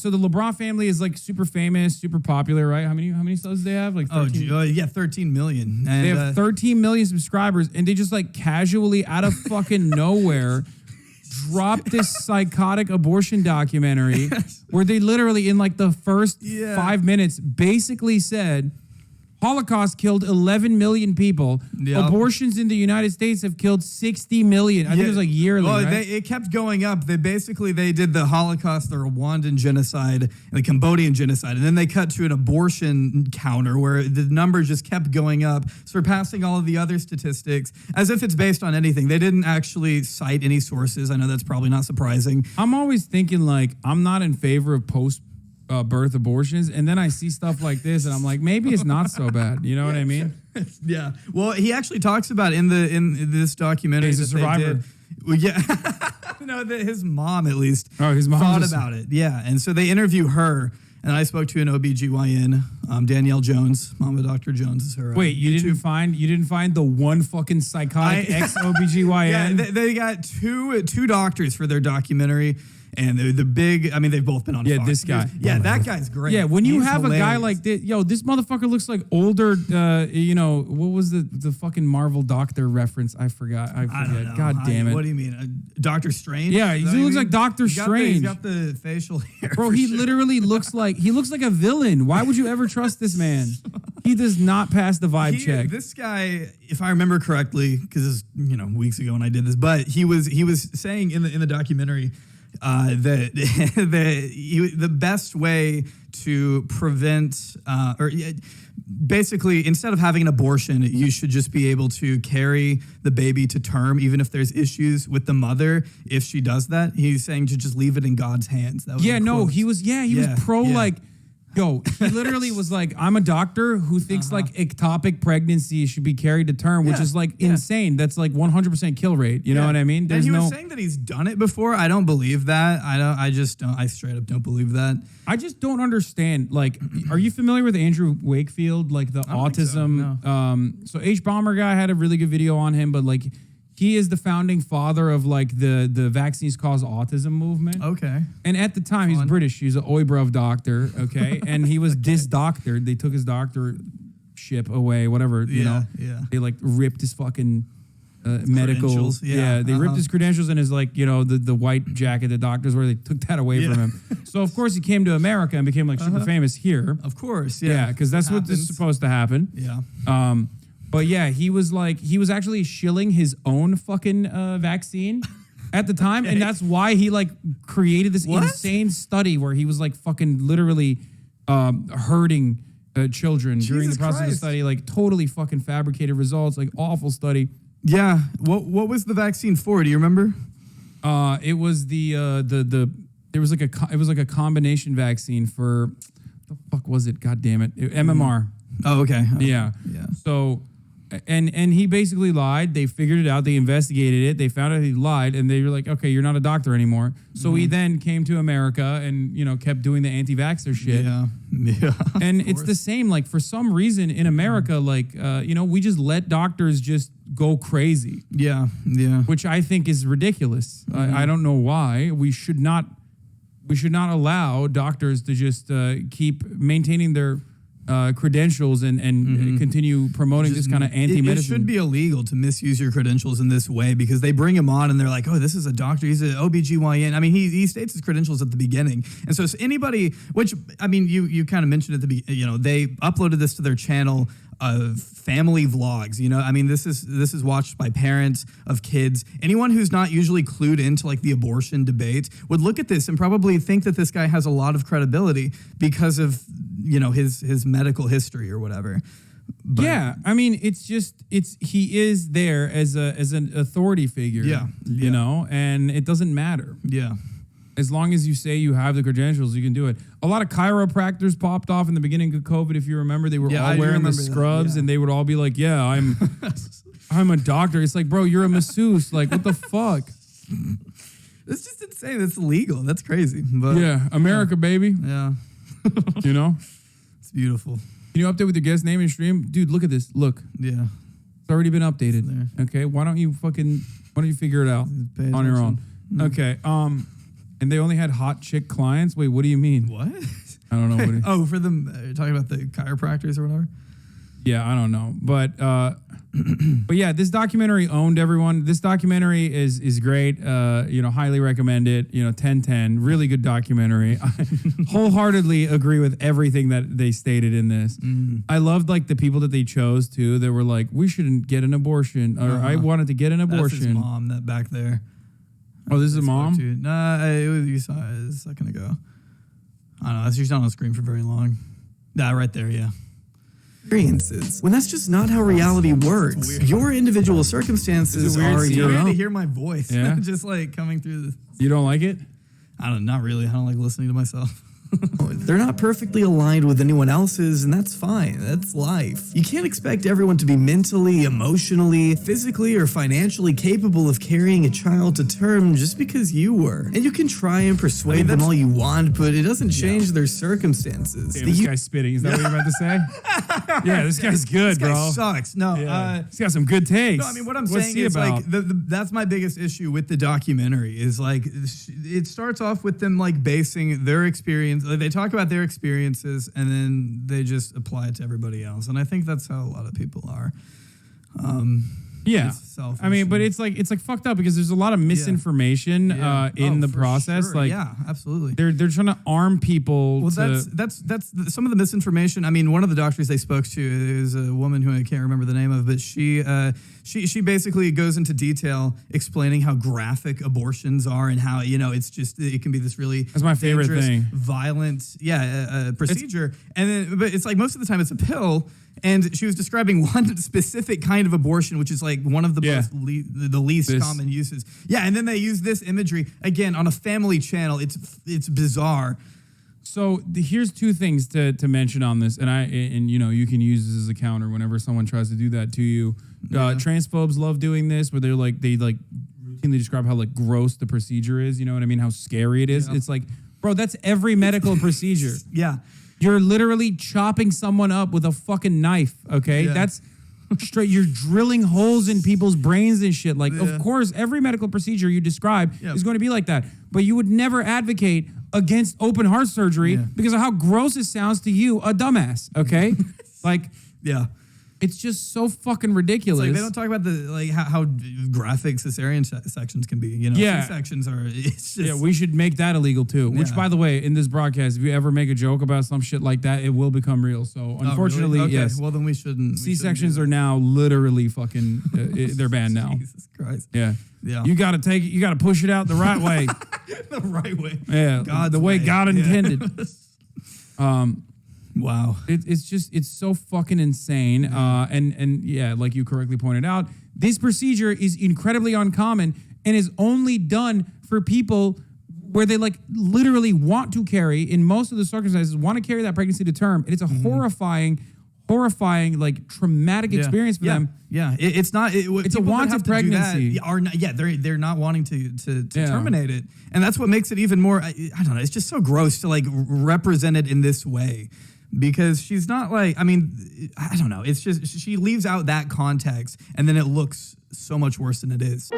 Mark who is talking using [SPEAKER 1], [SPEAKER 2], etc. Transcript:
[SPEAKER 1] so the Labrant family is like super famous, super popular, right? How many subs do they have? Like 13?
[SPEAKER 2] 13 million. And,
[SPEAKER 1] they have 13 million subscribers, and they just like casually out of fucking nowhere dropped this psychotic abortion documentary where they literally in like the first 5 minutes basically said Holocaust killed 11 million people. Yep. Abortions in the United States have killed 60 million. I think it was like yearly, right?
[SPEAKER 2] It kept going up. They did the Holocaust, the Rwandan genocide, and the Cambodian genocide, and then they cut to an abortion counter where the number just kept going up, surpassing all of the other statistics, as if it's based on anything. They didn't actually cite any sources. I know that's probably not surprising.
[SPEAKER 1] I'm always thinking like, I'm not in favor of birth abortions, and then I see stuff like this, and I'm like, maybe it's not so bad. You know what I mean?
[SPEAKER 2] Yeah. Well, he actually talks about in this documentary.
[SPEAKER 1] He's a survivor.
[SPEAKER 2] Well, yeah. No, his mom at least.
[SPEAKER 1] Oh, his mom
[SPEAKER 2] thought about it. Yeah, and so they interview her, and I spoke to an OBGYN, Danielle Jones. Mama Dr. Jones is her.
[SPEAKER 1] Wait, you didn't find the one fucking psychotic ex OBGYN?
[SPEAKER 2] Yeah, they got two doctors for their documentary. And the big, I mean, they've both been on Fox.
[SPEAKER 1] This guy.
[SPEAKER 2] Yeah, that guy's great.
[SPEAKER 1] Yeah, when you have a guy like this, this motherfucker looks like older, what was the fucking Marvel Doctor reference? I forget. God damn it.
[SPEAKER 2] What do you mean? Doctor Strange?
[SPEAKER 1] Yeah, he looks like Doctor Strange.
[SPEAKER 2] He's got the facial hair.
[SPEAKER 1] Bro, he literally looks like a villain. Why would you ever trust this man? He does not pass the vibe check.
[SPEAKER 2] This guy, if I remember correctly, because this weeks ago when I did this, but he was saying in the documentary, that the best way to prevent basically instead of having an abortion, you should just be able to carry the baby to term, even if there's issues with the mother. If she does that, he's saying to just leave it in God's hands. That was
[SPEAKER 1] he was pro like. Yo, he literally was like, I'm a doctor who thinks like ectopic pregnancy should be carried to term, which is like insane. That's like 100% kill rate. You know what I mean?
[SPEAKER 2] And he was saying that he's done it before. I don't believe that. I straight up don't believe that.
[SPEAKER 1] I just don't understand. Like, are you familiar with Andrew Wakefield? Like the autism. So H Bomber guy had a really good video on him, but like, he is the founding father of like the vaccines cause autism movement.
[SPEAKER 2] Okay.
[SPEAKER 1] And at the time, he's British. He's an Oibrev doctor, okay? And he was disdoctored. They took his doctorship away, whatever, you know?
[SPEAKER 2] Yeah.
[SPEAKER 1] They like ripped his fucking medical. They ripped his credentials and his like, the white jacket the doctors wear. They took that away from him. So of course he came to America and became like super famous here.
[SPEAKER 2] Of course,
[SPEAKER 1] yeah. Because that's what is supposed to happen.
[SPEAKER 2] Yeah.
[SPEAKER 1] But yeah, he was actually shilling his own fucking vaccine at the time. And that's why he like created this insane study where he was like fucking literally hurting children during the process of the study, like totally fucking fabricated results, like awful study.
[SPEAKER 2] Yeah. What was the vaccine for? Do you remember?
[SPEAKER 1] It was it was like a combination vaccine for, what the fuck was it? God damn it. MMR.
[SPEAKER 2] Oh, okay.
[SPEAKER 1] Yeah. So, and he basically lied. They figured it out. They investigated it. They found out he lied, and they were like, "Okay, you're not a doctor anymore." So he then came to America and kept doing the anti-vaxxer shit.
[SPEAKER 2] Yeah.
[SPEAKER 1] And it's the same. Like for some reason in America, like we just let doctors just go crazy.
[SPEAKER 2] Yeah.
[SPEAKER 1] Which I think is ridiculous. I don't know why. We should not allow doctors to just keep maintaining their credentials and continue promoting this kind of anti-medicine.
[SPEAKER 2] It should be illegal to misuse your credentials in this way because they bring him on and they're like, oh, this is a doctor. He's an OBGYN. I mean, he states his credentials at the beginning. And so anybody, which, I mean, you kind of mentioned at the beginning, they uploaded this to their channel of family vlogs. I mean, this is watched by parents of kids. Anyone who's not usually clued into like the abortion debate would look at this and probably think that this guy has a lot of credibility because of his medical history or whatever. But
[SPEAKER 1] yeah, I mean, he is there as an authority figure. You know, and it doesn't matter.
[SPEAKER 2] Yeah.
[SPEAKER 1] As long as you say you have the credentials, you can do it. A lot of chiropractors popped off in the beginning of COVID. If you remember, they were all wearing the scrubs, and they would all be like, "Yeah, I'm a doctor." It's like, bro, you're a masseuse. Like, what the fuck?
[SPEAKER 2] It's just insane. It's illegal. That's crazy. But
[SPEAKER 1] yeah, America, baby.
[SPEAKER 2] Yeah.
[SPEAKER 1] It's
[SPEAKER 2] beautiful.
[SPEAKER 1] Can you update with your guest name and stream, dude? Look at this. Look.
[SPEAKER 2] Yeah.
[SPEAKER 1] It's already been updated. Okay. Why don't you figure it out on your own? Okay. And they only had hot chick clients? Wait, what do you mean?
[SPEAKER 2] What?
[SPEAKER 1] I don't know.
[SPEAKER 2] Oh, for them talking about the chiropractors or whatever?
[SPEAKER 1] Yeah, I don't know. But but yeah, this documentary owned everyone. This documentary is great. Highly recommend it. 10/10. Really good documentary. I wholeheartedly agree with everything that they stated in this. I loved like the people that they chose too. That were like, we shouldn't get an abortion, or I wanted to get an abortion.
[SPEAKER 2] That's his mom that back there.
[SPEAKER 1] Oh, this is a mom?
[SPEAKER 2] Nah, you saw it a second ago. I don't know. She's not on the screen for very long. Nah, right there, yeah.
[SPEAKER 3] Experiences, when that's just not how reality works. Your individual circumstances are your
[SPEAKER 2] own.
[SPEAKER 3] own.
[SPEAKER 2] To hear my voice, just like coming through the...
[SPEAKER 1] You don't like it?
[SPEAKER 2] I don't, not really. I don't like listening to myself.
[SPEAKER 3] They're not perfectly aligned with anyone else's, and that's fine. That's life. You can't expect everyone to be mentally, emotionally, physically, or financially capable of carrying a child to term just because you were. And you can try and persuade them all you want, but it doesn't change their circumstances.
[SPEAKER 1] Damn, this guy's spitting. Is that what you're about to say? Yeah, this guy's good,
[SPEAKER 2] this guy
[SPEAKER 1] bro.
[SPEAKER 2] Sucks. No,
[SPEAKER 1] he's got some good takes.
[SPEAKER 2] No, I mean, what I'm saying is like that's my biggest issue with the documentary is like it starts off with them like basing their experience. They talk about their experiences and then they just apply it to everybody else, and I think that's how a lot of people are.
[SPEAKER 1] Yeah, I mean, but it's like fucked up because there's a lot of misinformation in the process.
[SPEAKER 2] Sure.
[SPEAKER 1] Like,
[SPEAKER 2] yeah, absolutely.
[SPEAKER 1] They're trying to arm people.
[SPEAKER 2] Well, that's some of the misinformation. I mean, one of the doctors they spoke to is a woman who I can't remember the name of, but she basically goes into detail explaining how graphic abortions are and how it can be this really
[SPEAKER 1] that's my favorite thing,
[SPEAKER 2] violent procedure. But it's like most of the time it's a pill. And she was describing one specific kind of abortion, which is like one of the the least common uses. Yeah, and then they use this imagery again on a family channel. It's bizarre.
[SPEAKER 1] So here's two things to mention on this, and you can use this as a counter whenever someone tries to do that to you. Transphobes love doing this, where they routinely describe how like gross the procedure is. You know what I mean? How scary it is. Yeah. It's like, bro, that's every medical procedure.
[SPEAKER 2] Yeah.
[SPEAKER 1] You're literally chopping someone up with a fucking knife, okay? Yeah. That's straight. You're drilling holes in people's brains and shit. Like, of course, every medical procedure you describe is going to be like that. But you would never advocate against open heart surgery because of how gross it sounds to you, a dumbass, okay? Like, it's just so fucking ridiculous.
[SPEAKER 2] It's like they don't talk about how graphic cesarean sections can be. C-sections are. It's just,
[SPEAKER 1] we should make that illegal too. Which, by the way, in this broadcast, if you ever make a joke about some shit like that, it will become real. So, unfortunately,
[SPEAKER 2] really? Okay.
[SPEAKER 1] yes.
[SPEAKER 2] Well, then we shouldn't.
[SPEAKER 1] C-sections are now literally fucking. They're banned now.
[SPEAKER 2] Jesus Christ.
[SPEAKER 1] Yeah. You got to take it. You got to push it out the right way.
[SPEAKER 2] The right way.
[SPEAKER 1] Yeah. The way God intended.
[SPEAKER 2] Wow.
[SPEAKER 1] It's so fucking insane. And like you correctly pointed out, this procedure is incredibly uncommon and is only done for people where they like literally want to carry, in most of the circumstances, want to carry that pregnancy to term. And it's a horrifying, like traumatic experience for them.
[SPEAKER 2] Yeah. It's not,
[SPEAKER 1] it's a wanted pregnancy.
[SPEAKER 2] They're not wanting to terminate it. And that's what makes it even more, I don't know, it's just so gross to like represent it in this way. Because she's not like, I mean, I don't know. It's just, she leaves out that context and then it looks so much worse than it is.